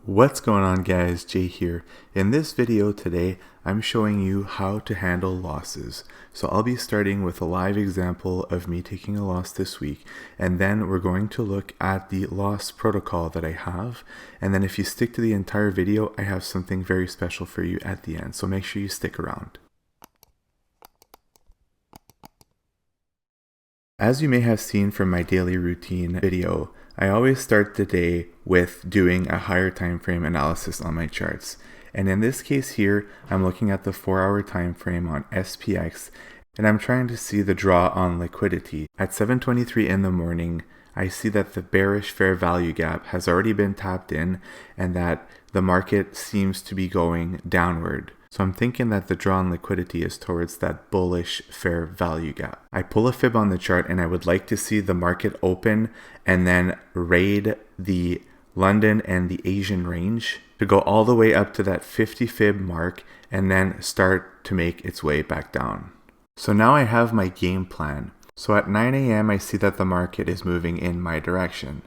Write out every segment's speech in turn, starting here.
What's going on, guys? Jay here. In this video today, I'm showing you how to handle losses. So I'll be starting with a live example of me taking a loss this week, and then we're going to look at the loss protocol that I have. And then if you stick to the entire video, I have something very special for you at the end. So make sure you stick around. As you may have seen from my daily routine video, I always start the day with doing a higher time frame analysis on my charts. And in this case here, I'm looking at the 4-hour time frame on SPX, and I'm trying to see the draw on liquidity. At 7:23 in the morning, I see that the bearish fair value gap has already been tapped in and that the market seems to be going downward. So I'm thinking that the draw on liquidity is towards that bullish fair value gap. I pull a fib on the chart and I would like to see the market open and then raid the London and the Asian range to go all the way up to that 50 fib mark and then start to make its way back down. So now I have my game plan. So at 9 a.m. I see that the market is moving in my direction.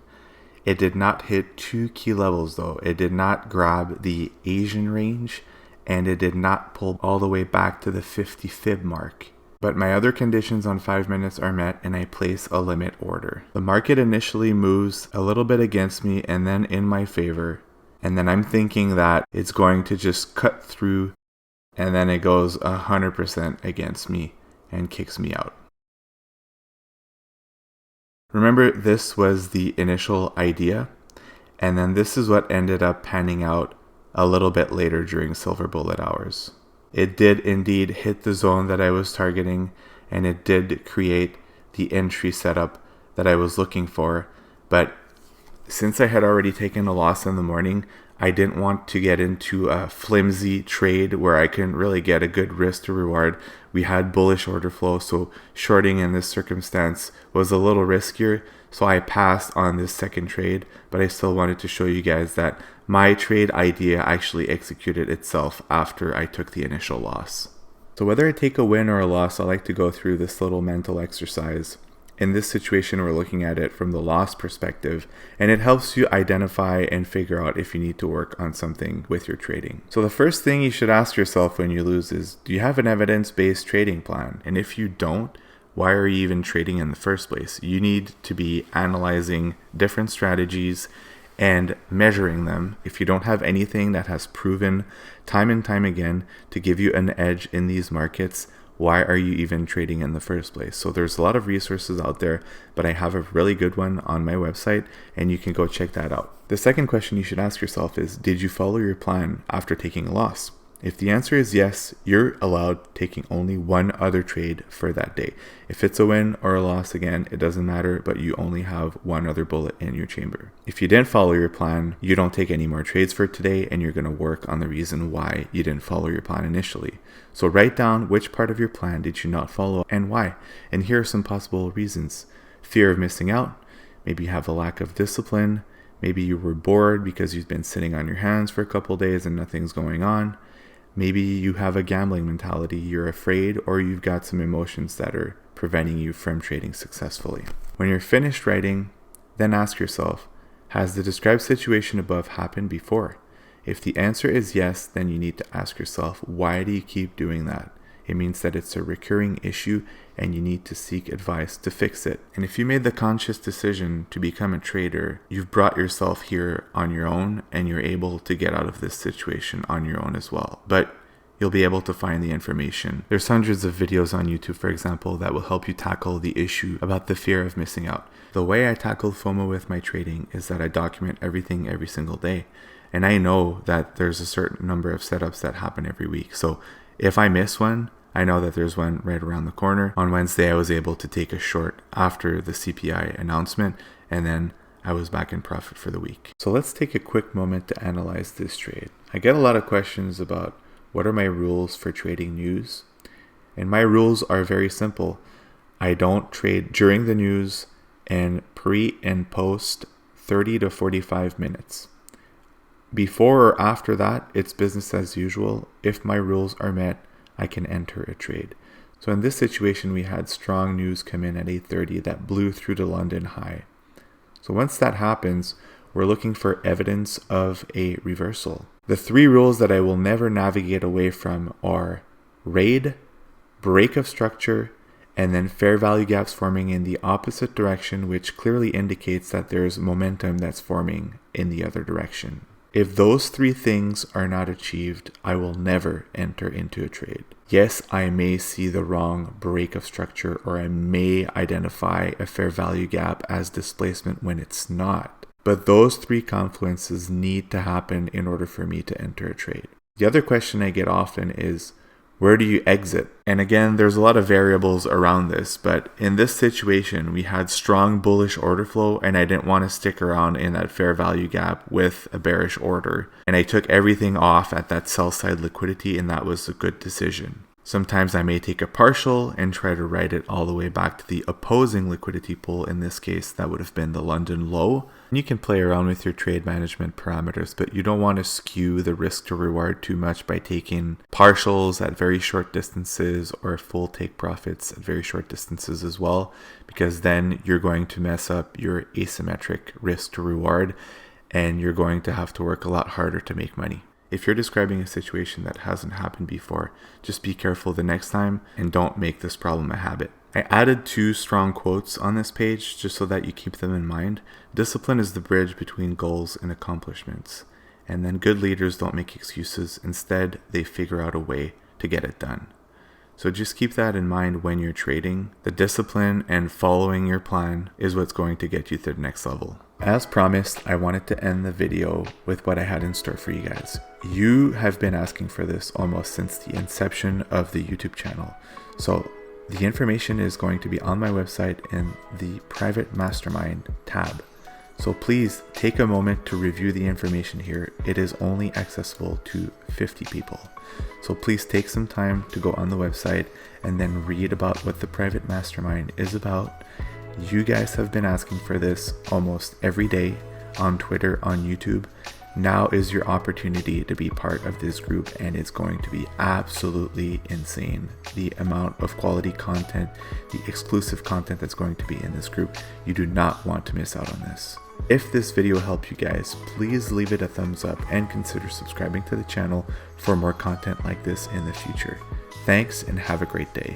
It did not hit two key levels though. It did not grab the Asian range and it did not pull all the way back to the 50 fib mark. But my other conditions on 5 minutes are met and I place a limit order. The market initially moves a little bit against me and then in my favor. And then I'm thinking that it's going to just cut through and then it goes 100% against me and kicks me out. Remember, this was the initial idea, and then this is what ended up panning out a little bit later during silver bullet hours. It did indeed hit the zone that I was targeting, and it did create the entry setup that I was looking for, but since I had already taken a loss in the morning, I didn't want to get into a flimsy trade where I couldn't really get a good risk to reward. We had bullish order flow, so shorting in this circumstance was a little riskier, so I passed on this second trade, but I still wanted to show you guys that my trade idea actually executed itself after I took the initial loss. So whether I take a win or a loss, I like to go through this little mental exercise. In this situation, we're looking at it from the loss perspective, and it helps you identify and figure out if you need to work on something with your trading. So the first thing you should ask yourself when you lose is, do you have an evidence-based trading plan? And if you don't, why are you even trading in the first place? You need to be analyzing different strategies and measuring them. If you don't have anything that has proven time and time again to give you an edge in these markets, why are you even trading in the first place? So there's a lot of resources out there, but I have a really good one on my website and you can go check that out. The second question you should ask yourself is, did you follow your plan after taking a loss? If the answer is yes, you're allowed taking only one other trade for that day. If it's a win or a loss, again, it doesn't matter, but you only have one other bullet in your chamber. If you didn't follow your plan, you don't take any more trades for today, and you're going to work on the reason why you didn't follow your plan initially. So write down which part of your plan did you not follow and why. And here are some possible reasons. Fear of missing out. Maybe you have a lack of discipline. Maybe you were bored because you've been sitting on your hands for a couple days and nothing's going on. Maybe you have a gambling mentality, you're afraid, or you've got some emotions that are preventing you from trading successfully. When you're finished writing, then ask yourself, has the described situation above happened before? If the answer is yes, then you need to ask yourself, why do you keep doing that? It means that it's a recurring issue and you need to seek advice to fix it. And if you made the conscious decision to become a trader, you've brought yourself here on your own and you're able to get out of this situation on your own as well. But you'll be able to find the information. There's hundreds of videos on YouTube, for example, that will help you tackle the issue about the fear of missing out. The way I tackle FOMO with my trading is that I document everything every single day. And I know that there's a certain number of setups that happen every week. So if I miss one, I know that there's one right around the corner. On Wednesday, I was able to take a short after the CPI announcement, and then I was back in profit for the week. So let's take a quick moment to analyze this trade. I get a lot of questions about what are my rules for trading news? And my rules are very simple. I don't trade during the news and pre and post 30 to 45 minutes. Before or after that, it's business as usual. If my rules are met, I can enter a trade. So in this situation, we had strong news come in at 8:30 that blew through the London high. So once that happens, we're looking for evidence of a reversal. The 3 rules that I will never navigate away from are raid, break of structure, and then fair value gaps forming in the opposite direction, which clearly indicates that there's momentum that's forming in the other direction. If those 3 things are not achieved, I will never enter into a trade. Yes, I may see the wrong break of structure, or I may identify a fair value gap as displacement when it's not. But those 3 confluences need to happen in order for me to enter a trade. The other question I get often is, where do you exit? And again, there's a lot of variables around this, but in this situation, we had strong bullish order flow and I didn't want to stick around in that fair value gap with a bearish order. And I took everything off at that sell side liquidity, and that was a good decision. Sometimes I may take a partial and try to ride it all the way back to the opposing liquidity pool. In this case, that would have been the London low. You can play around with your trade management parameters, but you don't want to skew the risk to reward too much by taking partials at very short distances or full take profits at very short distances as well, because then you're going to mess up your asymmetric risk to reward and you're going to have to work a lot harder to make money. If you're describing a situation that hasn't happened before, just be careful the next time and don't make this problem a habit. I added 2 strong quotes on this page just so that you keep them in mind. Discipline is the bridge between goals and accomplishments. And then good leaders don't make excuses. Instead, they figure out a way to get it done. So just keep that in mind when you're trading. The discipline and following your plan is what's going to get you to the next level. As promised, I wanted to end the video with what I had in store for you guys. You have been asking for this almost since the inception of the YouTube channel. So the information is going to be on my website in the private mastermind tab. So please take a moment to review the information here. It is only accessible to 50 people. So please take some time to go on the website and then read about what the private mastermind is about. You guys have been asking for this almost every day on Twitter, on YouTube. Now is your opportunity to be part of this group, and it's going to be absolutely insane. The amount of quality content, the exclusive content that's going to be in this group. You do not want to miss out on this. If this video helped you guys, please leave it a thumbs up and consider subscribing to the channel for more content like this in the future. Thanks and have a great day.